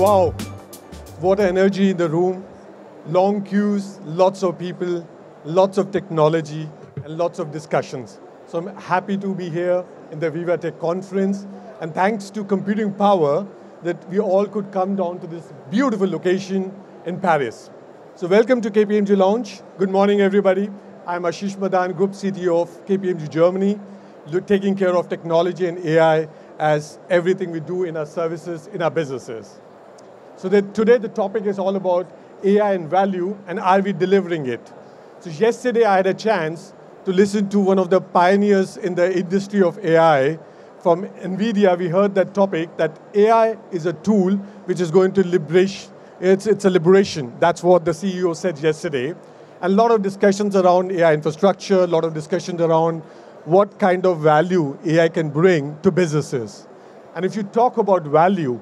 Wow, what energy in the room. Long queues, lots of people, lots of technology, and lots of discussions. So I'm happy to be here in the Viva Tech conference. And thanks to computing power, that we all could come down to this beautiful location in Paris. So welcome to KPMG Lounge. Good morning, everybody. I'm Ashish Madan, Group CTO of KPMG Germany, taking care of technology and AI as everything we do in our services, in our businesses. So today the topic is all about AI and value, and are we delivering it? So yesterday I had a chance to listen to one of the pioneers in the industry of AI. From NVIDIA, we heard that topic, that AI is a tool which is going to liberate, it's a liberation. That's what the CEO said yesterday. And a lot of discussions around AI infrastructure, a lot of discussions around what kind of value AI can bring to businesses. And if you talk about value,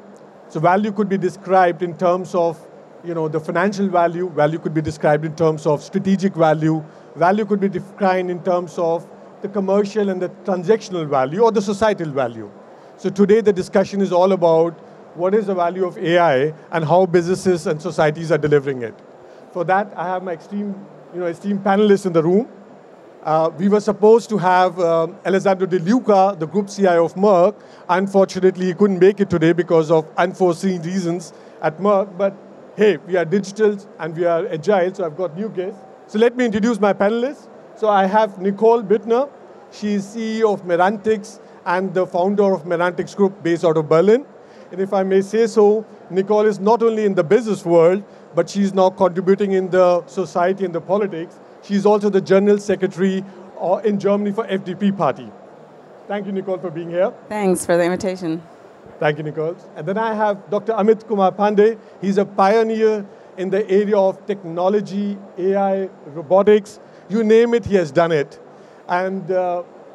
so value could be described in terms of the financial value, value could be described in terms of strategic value, value could be defined in terms of the commercial and the transactional value or the societal value. So today the discussion is all about what is the value of AI and how businesses and societies are delivering it. For that, I have my esteemed panelists in the room. We were supposed to have Alessandro De Luca, the Group CIO of Merck. Unfortunately, he couldn't make it today because of unforeseen reasons at Merck, but hey, we are digital and we are agile, so I've got new guests. So let me introduce my panelists. So I have Nicole Bittner. She is CEO of Merantix and the founder of Merantix Group based out of Berlin. And if I may say so, Nicole is not only in the business world, but she's now contributing in the society and the politics. She's also the General Secretary in Germany for FDP Party. Thank you, Nicole, for being here. Thanks for the invitation. Thank you, Nicole. And then I have Dr. Amit Kumar Pandey. He's a pioneer in the area of technology, AI, robotics. You name it, he has done it. And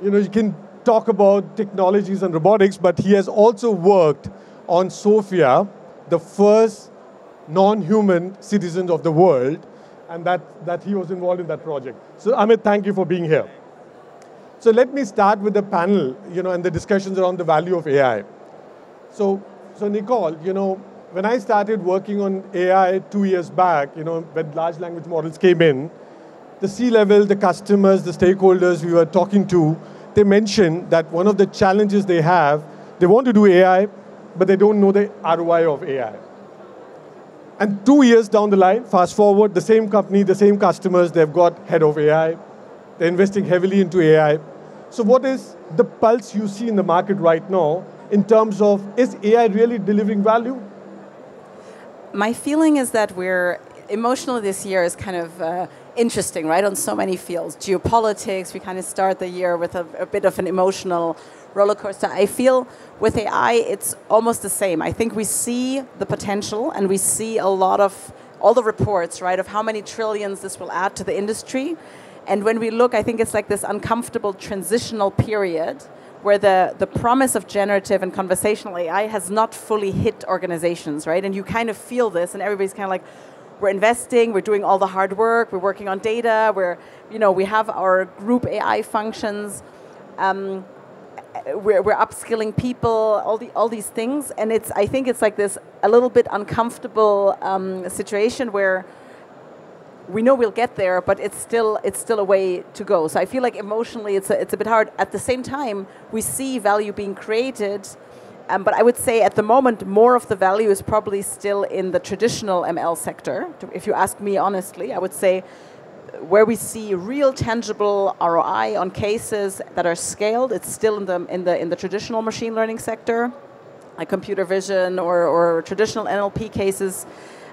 you can talk about technologies and robotics, but he has also worked on Sophia, the first non-human citizen of the world, and that he was involved in that project. So Amit, thank you for being here. So let me start with the panel, and the discussions around the value of AI. So Nicole, when I started working on AI 2 years back, when large language models came in, the C-level, the customers, the stakeholders we were talking to, they mentioned that one of the challenges they have, they want to do AI, but they don't know the ROI of AI. And 2 years down the line, fast forward, the same company, the same customers, they've got head of AI. They're investing heavily into AI. So what is the pulse you see in the market right now in terms of, is AI really delivering value? My feeling is that emotionally this year is kind of interesting, right, on so many fields. Geopolitics, we kind of start the year with a bit of an emotional roller coaster. I feel with AI, it's almost the same. I think we see the potential and we see a lot of, all the reports, right, of how many trillions this will add to the industry. And when we look, I think it's like this uncomfortable transitional period where the promise of generative and conversational AI has not fully hit organizations, right? And you kind of feel this, and everybody's kind of like, we're investing, we're doing all the hard work, we're working on data, we have our group AI functions, we're upskilling people, all these things, and I think it's like this a little bit uncomfortable situation where we know we'll get there, but it's still a way to go. So I feel like emotionally it's a bit hard. At the same time, we see value being created, but I would say at the moment more of the value is probably still in the traditional ML sector. If you ask me honestly, I would say where we see real tangible ROI on cases that are scaled, it's still in the traditional machine learning sector, like computer vision or traditional NLP cases.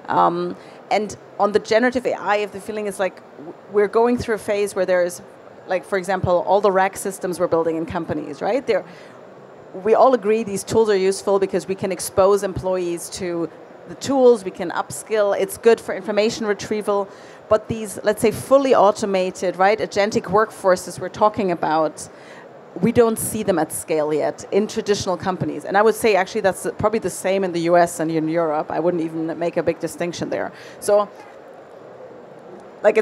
And on the generative AI, if the feeling is like we're going through a phase where there's, like, for example, all the rack systems we're building in companies, right? We all agree these tools are useful because we can expose employees to the tools, we can upskill, it's good for information retrieval. But these, let's say, fully automated, right, agentic workforces we're talking about, we don't see them at scale yet in traditional companies. And I would say actually that's probably the same in the US and in Europe. I wouldn't even make a big distinction there. So like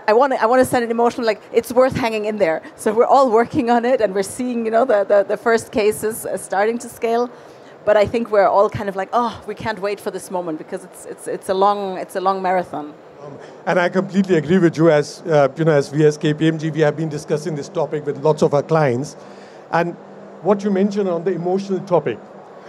I want to send an emotion, like it's worth hanging in there. So we're all working on it and we're seeing, the first cases starting to scale. But I think we're all kind of like, oh, we can't wait for this moment because it's a long marathon. And I completely agree with you. As as we as KPMG, we have been discussing this topic with lots of our clients, and what you mentioned on the emotional topic,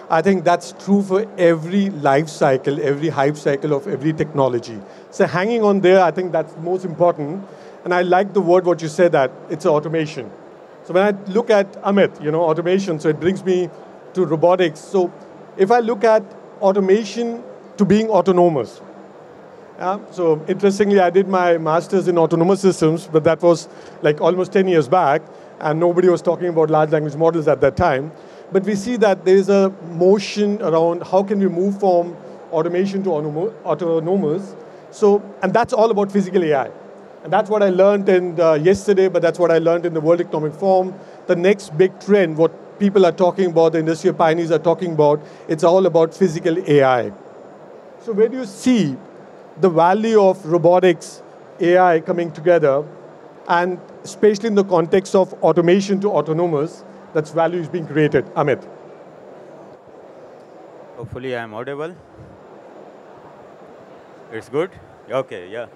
I think that's true for every life cycle, every hype cycle of every technology. So hanging on there, I think that's most important. And I like the word what you said, that it's automation. So when I look at Amit, automation, so it brings me to robotics. So if I look at automation to being autonomous, so interestingly, I did my master's in autonomous systems, but that was like almost 10 years back, and nobody was talking about large language models at that time. But we see that there is a motion around how can we move from automation to autonomous. So, and that's all about physical AI. And that's what I learned yesterday, but that's what I learned in the World Economic Forum. The next big trend, what people are talking about, the industrial pioneers are talking about, it's all about physical AI. So where do you see the value of robotics, AI coming together, and especially in the context of automation to autonomous, that's value is being created? Amit. Hopefully I'm audible. It's good? Okay, yeah.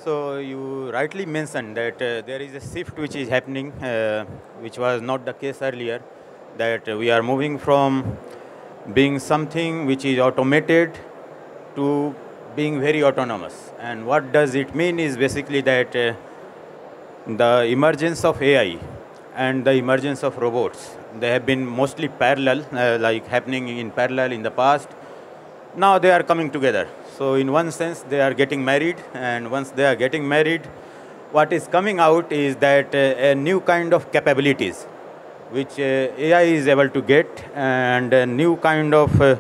So you rightly mentioned that there is a shift which is happening, which was not the case earlier, that we are moving from being something which is automated to being very autonomous. And what does it mean is basically that the emergence of AI and the emergence of robots, they have been mostly parallel, like happening in parallel in the past. Now they are coming together. So in one sense, they are getting married, and once they are getting married, what is coming out is that a new kind of capabilities, which AI is able to get, and a new kind of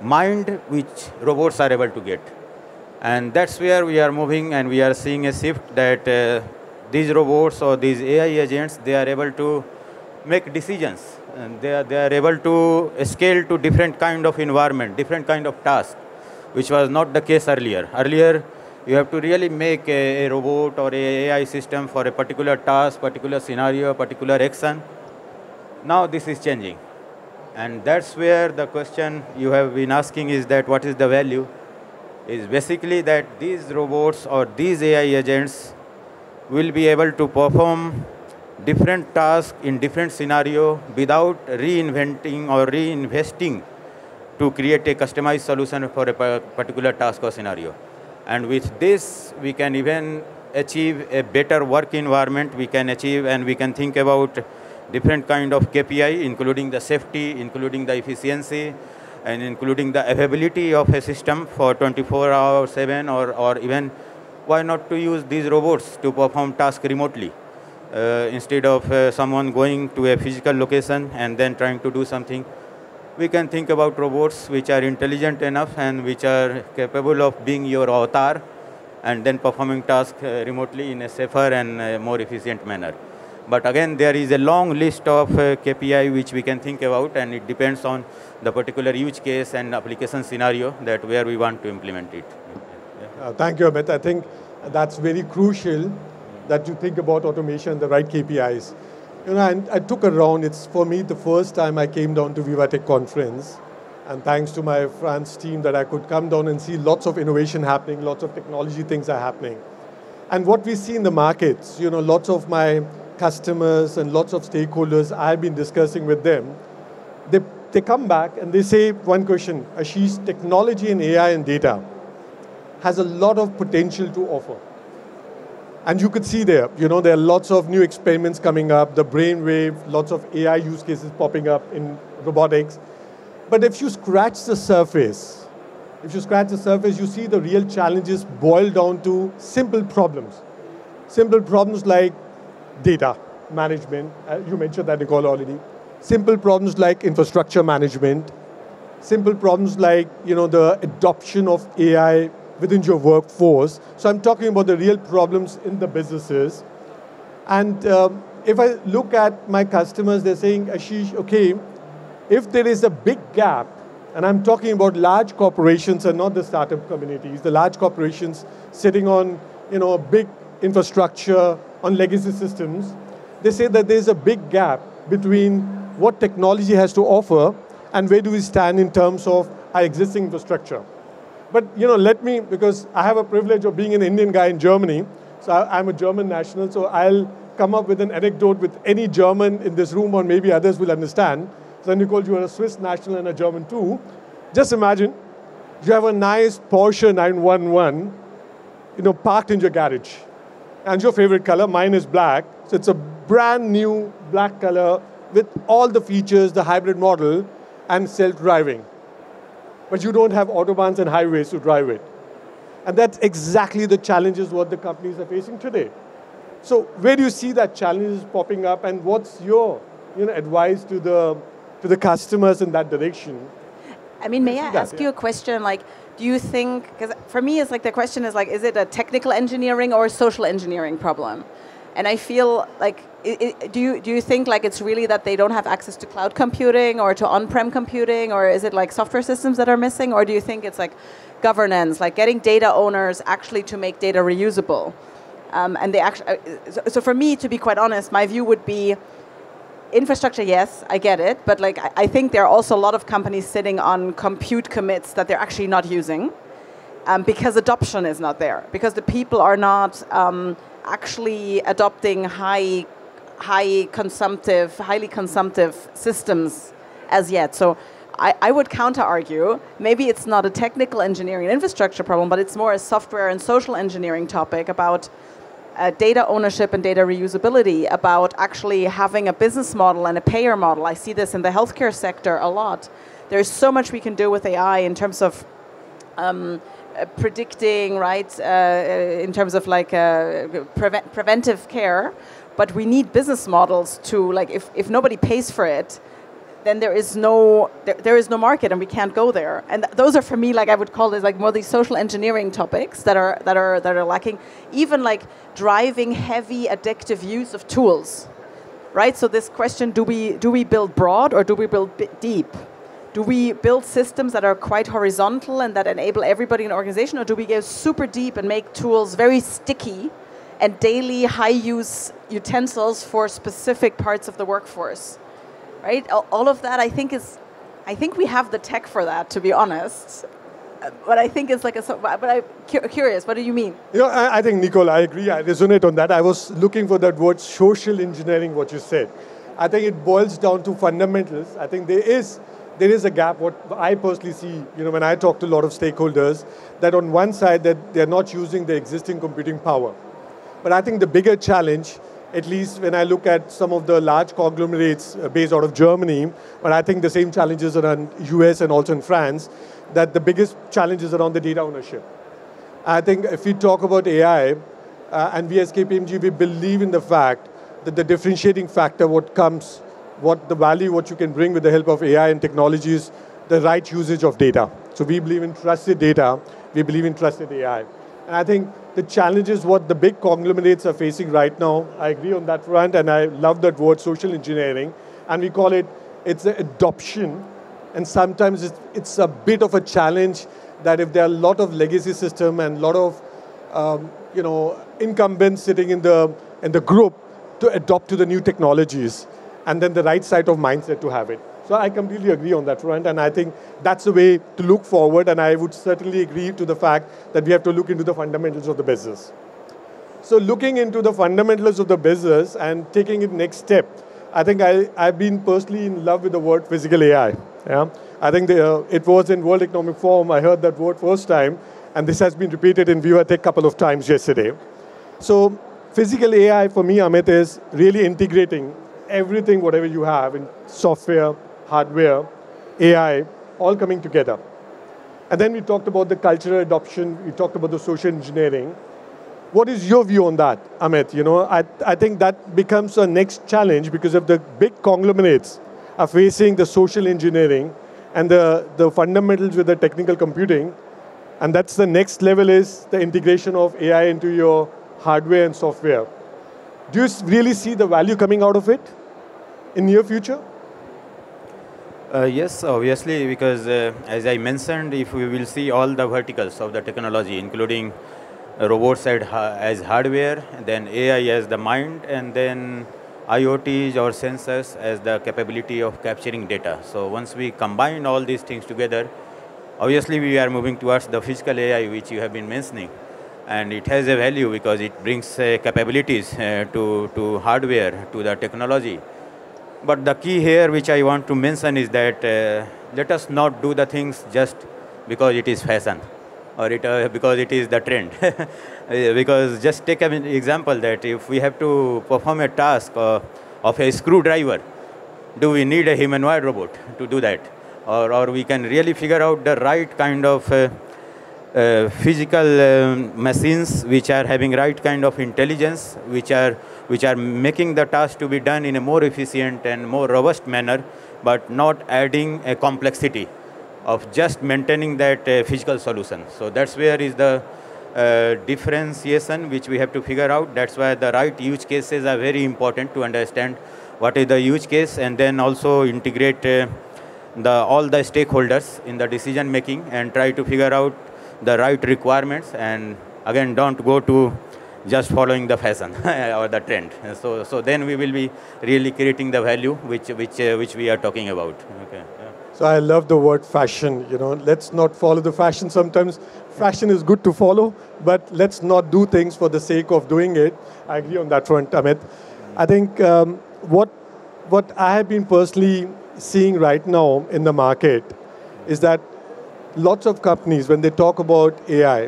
mind which robots are able to get. And that's where we are moving, and we are seeing a shift that these robots or these AI agents, they are able to make decisions, and they are able to scale to different kind of environment, different kind of task, which was not the case earlier. Earlier, you have to really make a robot or a AI system for a particular task, particular scenario, particular action. Now this is changing. And that's where the question you have been asking is that what is the value? Is basically that these robots or these AI agents will be able to perform different tasks in different scenario without reinventing or reinvesting to create a customized solution for a particular task or scenario. And with this, we can even achieve a better work environment. We can achieve, and we can think about different kind of KPI, including the safety, including the efficiency, and including the availability of a system for 24 hours, 7, or even why not to use these robots to perform tasks remotely instead of someone going to a physical location and then trying to do something. We can think about robots which are intelligent enough and which are capable of being your avatar and then performing tasks remotely in a safer and more efficient manner. But again, there is a long list of KPI which we can think about, and it depends on the particular use case and application scenario that where we want to implement it. Thank you, Amit. I think that's very crucial that you think about automation and the right KPIs. And I took a round. It's, for me, the first time I came down to VivaTech conference. And thanks to my France team that I could come down and see lots of innovation happening, lots of technology things are happening. And what we see in the markets, lots of my customers and lots of stakeholders, I've been discussing with them, they come back and they say one question: Ashish, technology and AI and data has a lot of potential to offer. And you could see there, there are lots of new experiments coming up, the brainwave, lots of AI use cases popping up in robotics. But if you scratch the surface, you see the real challenges boil down to simple problems. Simple problems like data management, you mentioned that, Nicole, already. Simple problems like infrastructure management. Simple problems like, the adoption of AI within your workforce. So I'm talking about the real problems in the businesses. And if I look at my customers, they're saying, Ashish, okay, if there is a big gap, and I'm talking about large corporations and not the startup communities, the large corporations sitting on, a big infrastructure, on legacy systems, they say that there's a big gap between what technology has to offer and where do we stand in terms of our existing infrastructure. But let me, because I have a privilege of being an Indian guy in Germany, so I'm a German national, so I'll come up with an anecdote with any German in this room, or maybe others will understand. So Nicole, you are a Swiss national and a German too. Just imagine, you have a nice Porsche 911, parked in your garage. And your favorite color, mine is black. So it's a brand new black color with all the features, the hybrid model, and self-driving. But you don't have autobahns and highways to drive it. And that's exactly the challenges what the companies are facing today. So where do you see that challenges popping up, and what's your advice to the customers in that direction? I mean, may I ask you a question? Like, do you think, because for me, it's like the question is like, is it a technical engineering or a social engineering problem? And I feel like, do you think like it's really that they don't have access to cloud computing or to on-prem computing, or is it like software systems that are missing, or do you think it's like governance, like getting data owners actually to make data reusable? And they actually, so for me, to be quite honest, my view would be infrastructure, yes, I get it, but like I think there are also a lot of companies sitting on compute commits that they're actually not using because adoption is not there, because the people are not actually adopting highly consumptive systems as yet. So I would counter-argue, maybe it's not a technical engineering and infrastructure problem, but it's more a software and social engineering topic about data ownership and data reusability, about actually having a business model and a payer model. I see this in the healthcare sector a lot. There's so much we can do with AI in terms of predicting, right, in terms of like preventive care, but we need business models to, like, if nobody pays for it, then there is no market, and we can't go there. And those are, for me, like I would call it like more these social engineering topics that are lacking. Even like driving heavy addictive use of tools, right? So this question: do we build broad or do we build deep? Do we build systems that are quite horizontal and that enable everybody in an organization, or do we go super deep and make tools very sticky and daily high-use utensils for specific parts of the workforce? Right, all of that I think we have the tech for that, to be honest. But I think it's like but I'm curious, what do you mean? I think, Nicole, I agree. I resonate on that. I was looking for that word social engineering, what you said. I think it boils down to fundamentals. I think there is a gap, what I personally see, when I talk to a lot of stakeholders, that on one side that they're not using the existing computing power. But I think the bigger challenge, at least when I look at some of the large conglomerates based out of Germany, but I think the same challenges around US and also in France, that the biggest challenge is around the data ownership. I think if we talk about AI, and we as KPMG, we believe in the fact that the differentiating factor, what the value, what you can bring with the help of AI and technology is the right usage of data. So we believe in trusted data, we believe in trusted AI. And I think the challenges what the big conglomerates are facing right now, I agree on that front, and I love that word, social engineering, and we call it's an adoption, and sometimes it's a bit of a challenge that if there are a lot of legacy system and a lot of incumbents sitting in the group to adopt to the new technologies, and then the right side of mindset to have it. So I completely agree on that front, and I think that's the way to look forward, and I would certainly agree to the fact that we have to look into the fundamentals of the business. So looking into the fundamentals of the business and taking it next step, I think I've been personally in love with the word physical AI. Yeah? I think it was in World Economic Forum, I heard that word first time, and this has been repeated in VivaTech a couple of times yesterday. So physical AI for me, Amit, is really integrating everything, whatever you have in software, hardware, AI, all coming together. And then we talked about the cultural adoption, we talked about the social engineering. What is your view on that, Amit? I think that becomes a next challenge because of the big conglomerates are facing the social engineering and the fundamentals with the technical computing. And that's the next level, is the integration of AI into your hardware and software. Do you really see the value coming out of it in near future? Yes, obviously, because as I mentioned, if we will see all the verticals of the technology, including robots as hardware, then AI as the mind, and then IoTs or sensors as the capability of capturing data. So once we combine all these things together, obviously we are moving towards the physical AI, which you have been mentioning. And it has a value because it brings capabilities to hardware, to the technology. But the key here, which I want to mention, is that let us not do the things just because it is fashion or because it is the trend. Because just take an example that if we have to perform a task of a screwdriver, do we need a humanoid robot to do that? Or we can really figure out the right kind of physical machines which are having right kind of intelligence, which are making the task to be done in a more efficient and more robust manner, but not adding a complexity of just maintaining that physical solution. So that's where is the differentiation which we have to figure out. That's why the right use cases are very important to understand what is the use case, and then also integrate all the stakeholders in the decision making and try to figure out the right requirements, and again don't go to just following the fashion or the trend. So then we will be really creating the value which we are talking about. Okay. Yeah. So I love the word fashion. Let's not follow the fashion. Sometimes fashion is good to follow, but let's not do things for the sake of doing it. I agree on that front, Amit. I think what I have been personally seeing right now in the market is that lots of companies, when they talk about AI,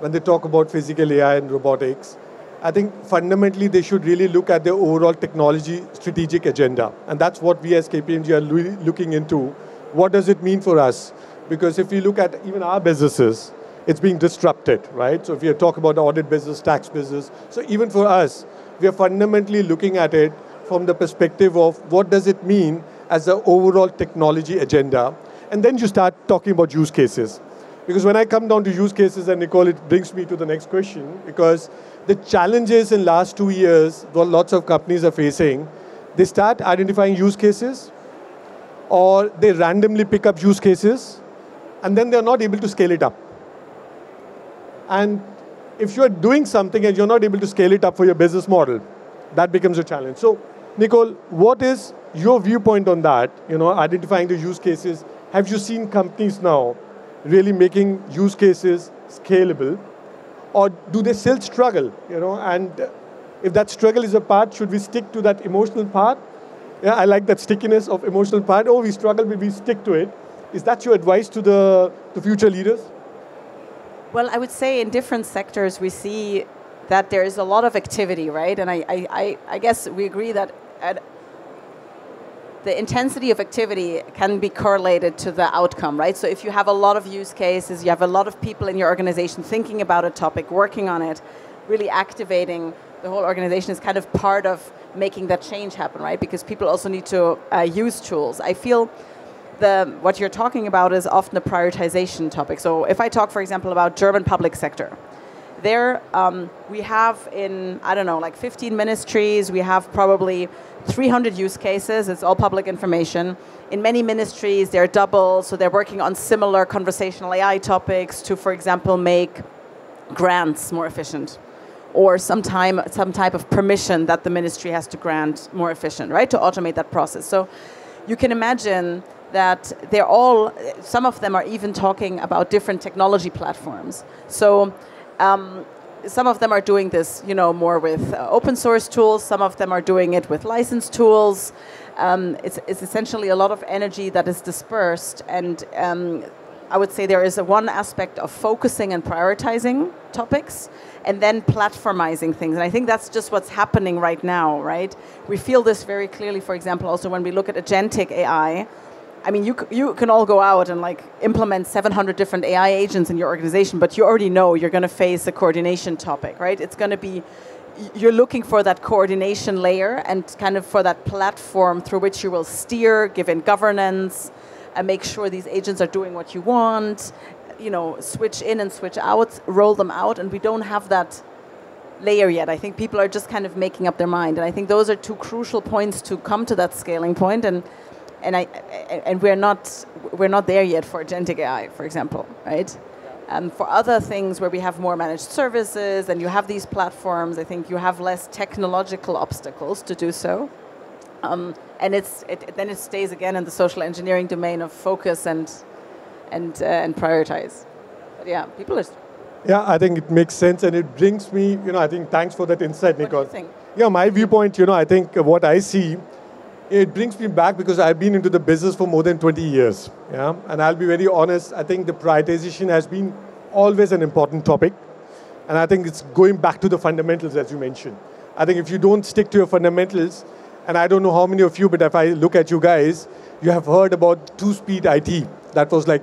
when they talk about physical AI and robotics, I think fundamentally they should really look at their overall technology strategic agenda. And that's what we as KPMG are looking into. What does it mean for us? Because if you look at even our businesses, it's being disrupted, right? So if you talk about the audit business, tax business, so even for us, we are fundamentally looking at it from the perspective of what does it mean as the overall technology agenda. And then you start talking about use cases. Because when I come down to use cases, and Nicole, it brings me to the next question, because the challenges in last 2 years, what lots of companies are facing, they start identifying use cases, or they randomly pick up use cases, and then they're not able to scale it up. And if you're doing something and you're not able to scale it up for your business model, that becomes a challenge. So, Nicole, what is your viewpoint on that, identifying the use cases? Have you seen companies now really making use cases scalable, or do they still struggle? And if that struggle is a part, should we stick to that emotional part? Yeah, I like that stickiness of emotional part. Oh, we struggle, but we stick to it. Is that your advice to the future leaders? Well, I would say in different sectors we see that there is a lot of activity, right? And I guess we agree that the intensity of activity can be correlated to the outcome, right? So if you have a lot of use cases, you have a lot of people in your organization thinking about a topic, working on it, really activating the whole organization is kind of part of making that change happen, right? Because people also need to use tools. I feel what you're talking about is often a prioritization topic. So if I talk, for example, about German public sector, there we have in, 15 ministries, we have probably 300 use cases. It's all public information. In many ministries, they're double, so they're working on similar conversational AI topics to, for example, make grants more efficient, or some type of permission that the ministry has to grant more efficient, right, to automate that process. So you can imagine that some of them are even talking about different technology platforms. So some of them are doing this, more with open source tools. Some of them are doing it with licensed tools. It's essentially a lot of energy that is dispersed. And I would say there is one aspect of focusing and prioritizing topics, and then platformizing things. And I think that's just what's happening right now, right? We feel this very clearly, for example, also when we look at agentic AI. I mean, you can all go out and implement 700 different AI agents in your organization, but you already know you're going to face a coordination topic, right? It's going to be, you're looking for that coordination layer and kind of for that platform through which you will steer, give in governance, and make sure these agents are doing what you want, switch in and switch out, roll them out, and we don't have that layer yet. I think people are just kind of making up their mind, and I think those are two crucial points to come to that scaling point, and we're not there yet for agentic AI, for example, right? For other things where we have more managed services and you have these platforms, I think you have less technological obstacles to do so. And then it stays again in the social engineering domain of focus and prioritize. But yeah, people are. Yeah, I think it makes sense, and it brings me, I think, thanks for that insight, Nicole. What do you think? Yeah, my viewpoint, I think what I see, it brings me back because I've been into the business for more than 20 years. Yeah, and I'll be very honest, I think the prioritization has been always an important topic, and I think it's going back to the fundamentals, as you mentioned. I think if you don't stick to your fundamentals, and I don't know how many of you, but if I look at you guys, you have heard about two-speed IT. That was like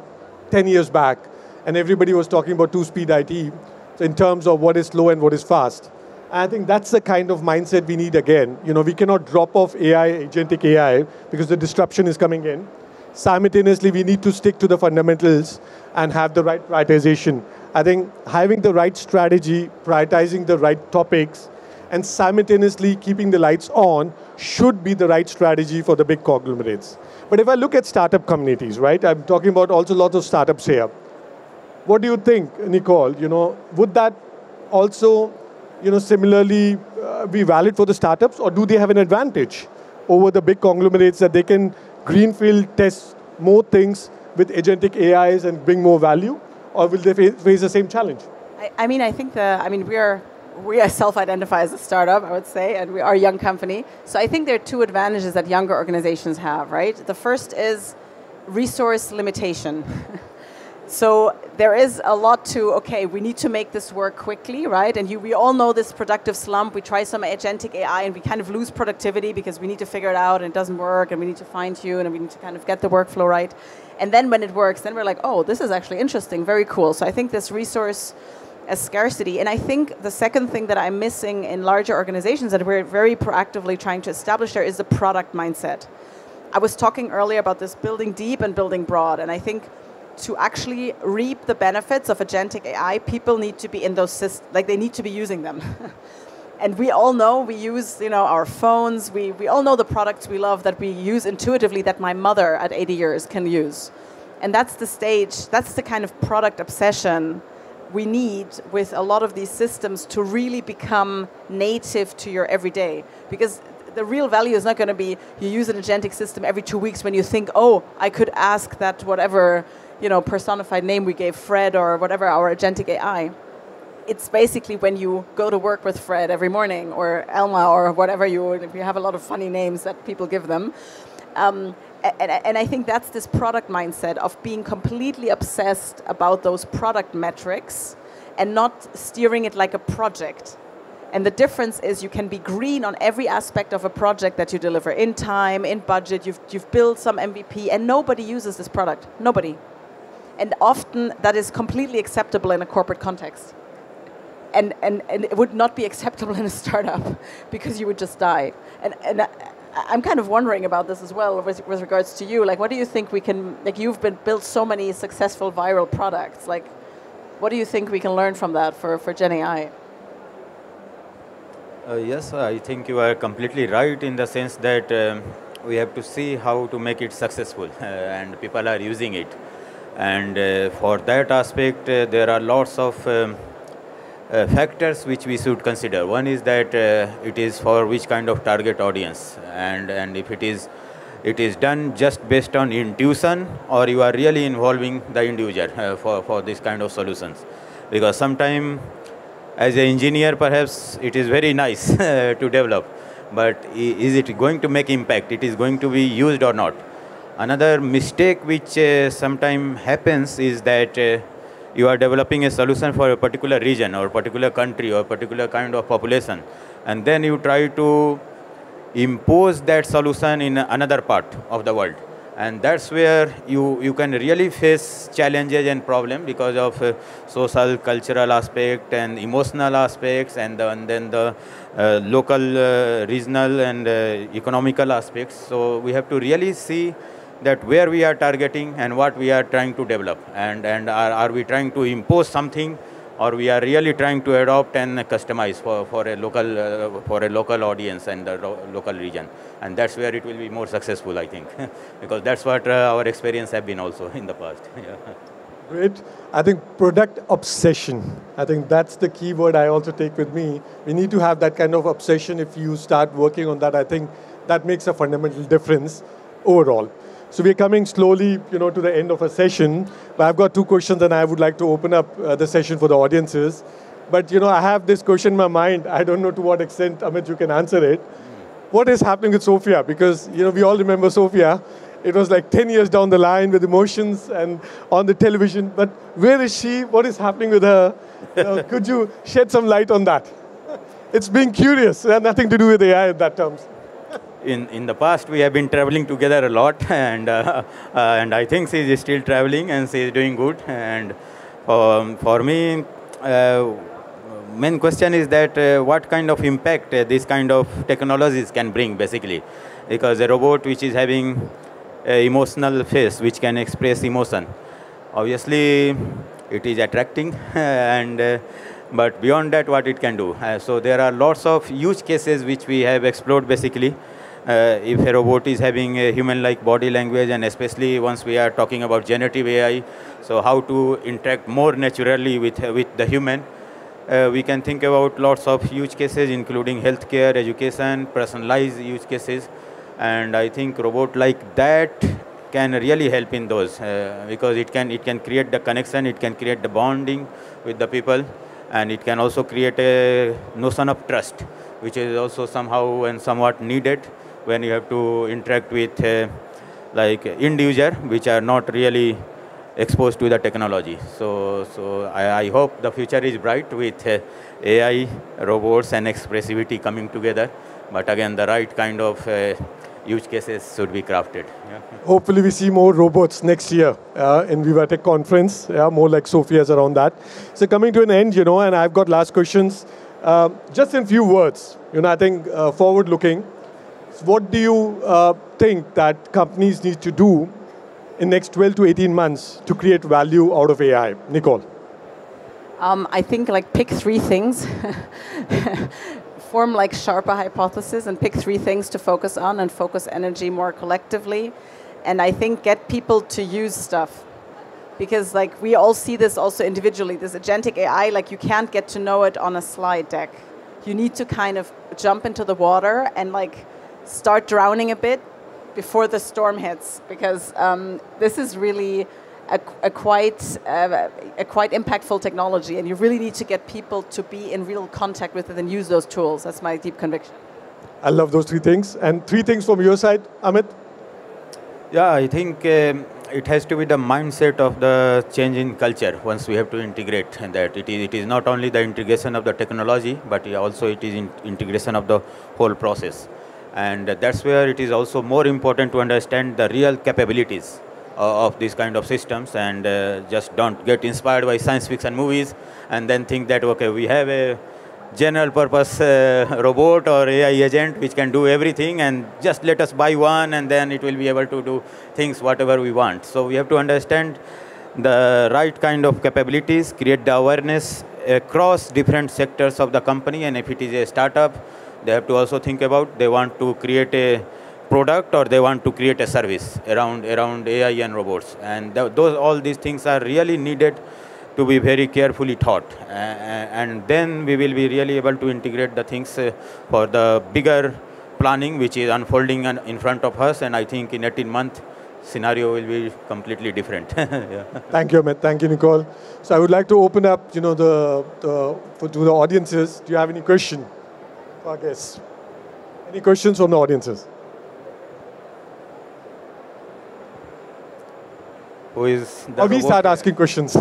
10 years back. And everybody was talking about two-speed IT so in terms of what is slow and what is fast. And I think that's the kind of mindset we need again. We cannot drop off AI, agentic AI, because the disruption is coming in. Simultaneously, we need to stick to the fundamentals and have the right prioritization. I think having the right strategy, prioritizing the right topics, and simultaneously keeping the lights on should be the right strategy for the big conglomerates. But if I look at startup communities, right, I'm talking about also lots of startups here. What do you think, Nicole? Would that also, similarly be valid for the startups, or do they have an advantage over the big conglomerates that they can greenfield test more things with agentic AIs and bring more value, or will they face the same challenge? I think we are self-identify as a startup, I would say, and we are a young company. So I think there are two advantages that younger organizations have, right? The first is resource limitation. So there is a lot to, we need to make this work quickly, right? And we all know this productive slump. We try some agentic AI and we kind of lose productivity because we need to figure it out and it doesn't work and we need to fine tune and we need to kind of get the workflow right. And then when it works, then we're like, oh, this is actually interesting, very cool. So I think this resource as scarcity. And I think the second thing that I'm missing in larger organizations that we're very proactively trying to establish there is the product mindset. I was talking earlier about this building deep and building broad, and I think to actually reap the benefits of agentic AI, people need to be in those systems, they need to be using them. And we all know we use, our phones, we all know the products we love that we use intuitively that my mother at 80 years can use. And that's the stage, that's the kind of product obsession we need with a lot of these systems to really become native to your everyday. Because the real value is not going to be you use an agentic system every 2 weeks when you think, oh, I could ask that whatever personified name we gave Fred or whatever our agentic AI. It's basically when you go to work with Fred every morning or Elma or whatever if you have a lot of funny names that people give them. And I think that's this product mindset of being completely obsessed about those product metrics and not steering it like a project. And the difference is you can be green on every aspect of a project that you deliver in time, in budget, you've built some MVP, and nobody uses this product. Nobody. And often that is completely acceptable in a corporate context. And it would not be acceptable in a startup because you would just die. And I'm kind of wondering about this as well with regards to you. What do you think we can, you've built so many successful viral products. What do you think we can learn from that for Gen AI? Yes, I think you are completely right in the sense that we have to see how to make it successful and people are using it. And for that aspect, there are lots of factors which we should consider. One is that it is for which kind of target audience, and if it is done just based on intuition, or you are really involving the individual for this kind of solutions. Because sometimes, as an engineer, perhaps it is very nice to develop, but is it going to make impact? It is going to be used or not? Another mistake which sometimes happens is that you are developing a solution for a particular region or particular country or particular kind of population, and then you try to impose that solution in another part of the world. And that's where you can really face challenges and problems because of social, cultural aspect and emotional aspects, and then the local, regional and economical aspects. So we have to really see that where we are targeting and what we are trying to develop, and are we trying to impose something, or we are really trying to adopt and customize for a local audience and the local region. And that's where it will be more successful, I think, because that's what our experience have been also in the past. Yeah. Great. I think product obsession. I think that's the key word I also take with me. We need to have that kind of obsession. If you start working on that, I think that makes a fundamental difference overall. So we're coming slowly, to the end of a session. But I've got two questions, and I would like to open up the session for the audiences. But I have this question in my mind. I don't know to what extent, Amit, you can answer it. What is happening with Sophia? Because we all remember Sophia. It was like 10 years down the line with emotions and on the television. But where is she? What is happening with her? Could you shed some light on that? It's being curious. It had nothing to do with AI in that terms. In the past, we have been traveling together a lot, and I think she is still traveling and she is doing good. And for me, main question is that what kind of impact this kind of technologies can bring, basically, because a robot which is having emotional face which can express emotion, obviously it is attracting, and but beyond that, what it can do. So there are lots of use cases which we have explored, basically. If a robot is having a human-like body language, and especially once we are talking about generative AI, so how to interact more naturally with the human. We can think about lots of use cases, including healthcare, education, personalized use cases. And I think robot like that can really help in those, because it can create the connection, it can create the bonding with the people, and it can also create a notion of trust, which is also somehow and somewhat needed when you have to interact with like end user, which are not really exposed to the technology. So I hope the future is bright with AI, robots, and expressivity coming together. But again, the right kind of use cases should be crafted. Yeah. Hopefully we see more robots next year in Viva Tech conference, more like Sophia's around that. So coming to an end, and I've got last questions. Just in few words, I think forward-looking, what do you think that companies need to do in next 12 to 18 months to create value out of AI? Nicole. I think pick three things. Form sharper hypothesis and pick three things to focus on and focus energy more collectively. And I think get people to use stuff. Because we all see this also individually, this agentic AI, you can't get to know it on a slide deck. You need to kind of jump into the water and start drowning a bit before the storm hits, because this is really a quite impactful technology, and you really need to get people to be in real contact with it and use those tools. That's my deep conviction. I love those three things. And three things from your side, Amit? Yeah, I think it has to be the mindset of the change in culture once we have to integrate, and that it is not only the integration of the technology, but also it is integration of the whole process. And that's where it is also more important to understand the real capabilities of these kind of systems, and just don't get inspired by science fiction movies and then think that, okay, we have a general purpose robot or AI agent which can do everything, and just let us buy one and then it will be able to do things whatever we want. So we have to understand the right kind of capabilities, create the awareness across different sectors of the company, and if it is a startup, they have to also think about they want to create a product or they want to create a service around AI and robots. And all these things are really needed to be very carefully thought. And then we will be really able to integrate the things for the bigger planning which is unfolding in front of us. And I think in 18 months, scenario will be completely different. Yeah. Thank you, Amit. Thank you, Nicole. So I would like to open up, to the audiences. Do you have any question? I guess. Any questions from the audiences? Who is the or we start asking questions.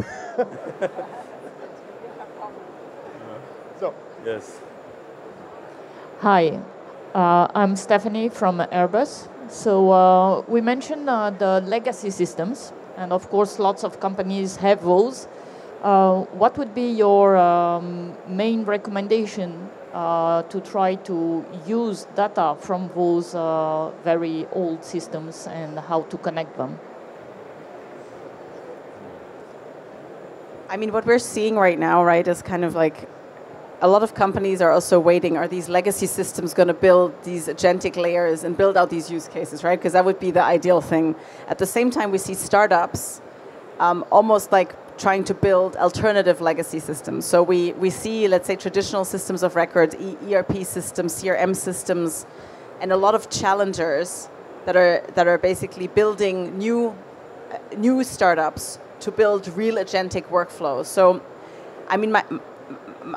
So. Yes. Hi, I'm Stephanie from Airbus. So we mentioned the legacy systems, and of course lots of companies have those. What would be your main recommendation to try to use data from those very old systems and how to connect them? I mean, what we're seeing right now, right, is kind of a lot of companies are also waiting. Are these legacy systems going to build these agentic layers and build out these use cases, right? Because that would be the ideal thing. At the same time, we see startups almost like trying to build alternative legacy systems. So we see, let's say, traditional systems of record, ERP systems, CRM systems, and a lot of challengers that are basically building new startups to build real agentic workflows. So, I mean,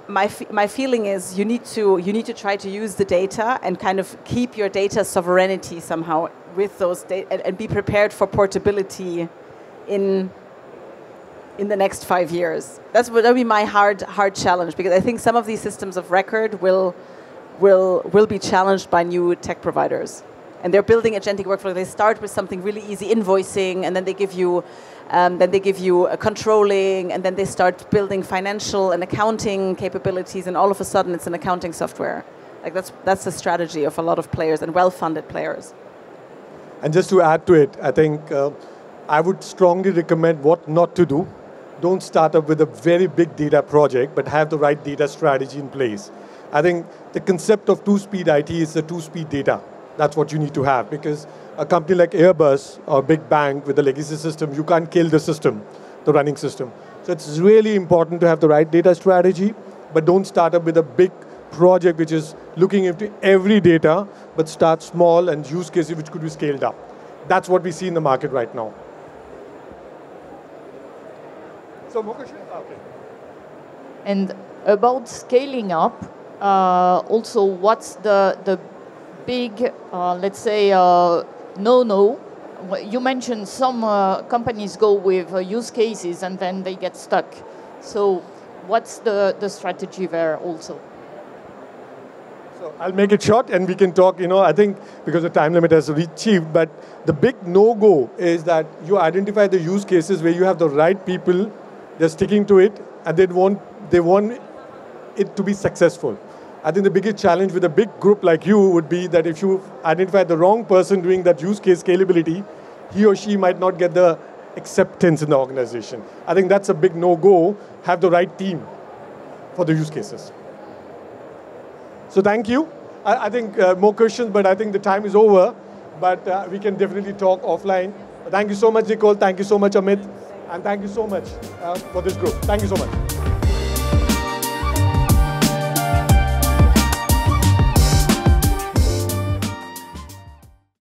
my feeling is you need to try to use the data and kind of keep your data sovereignty somehow with those data and be prepared for portability in the next 5 years. That'll be my hard challenge, because I think some of these systems of record will be challenged by new tech providers. And they're building agentic workflow. They start with something really easy, invoicing, and then they give you a controlling, and then they start building financial and accounting capabilities, and all of a sudden it's an accounting software. Like that's the strategy of a lot of players and well-funded players. And just to add to it, I think I would strongly recommend what not to do. Don't start up with a very big data project, but have the right data strategy in place. I think the concept of two-speed IT is the two-speed data. That's what you need to have, because a company like Airbus or a big bank with a legacy system, you can't kill the system, the running system. So it's really important to have the right data strategy, but don't start up with a big project which is looking into every data, but start small and use cases which could be scaled up. That's what we see in the market right now. So, more questions? Okay. And about scaling up, also, what's the big, let's say, no-no? You mentioned some companies go with use cases and then they get stuck. So what's the strategy there also? So I'll make it short and we can talk, I think because the time limit has achieved, but the big no-go is that you identify the use cases where you have the right people, they're sticking to it, and they want it to be successful. I think the biggest challenge with a big group like you would be that if you identify the wrong person doing that use case scalability, he or she might not get the acceptance in the organization. I think that's a big no-go. Have the right team for the use cases. So thank you. I think more questions, but I think the time is over. But we can definitely talk offline. Thank you so much, Nicole. Thank you so much, Amit. And thank you so much for this group. Thank you so much.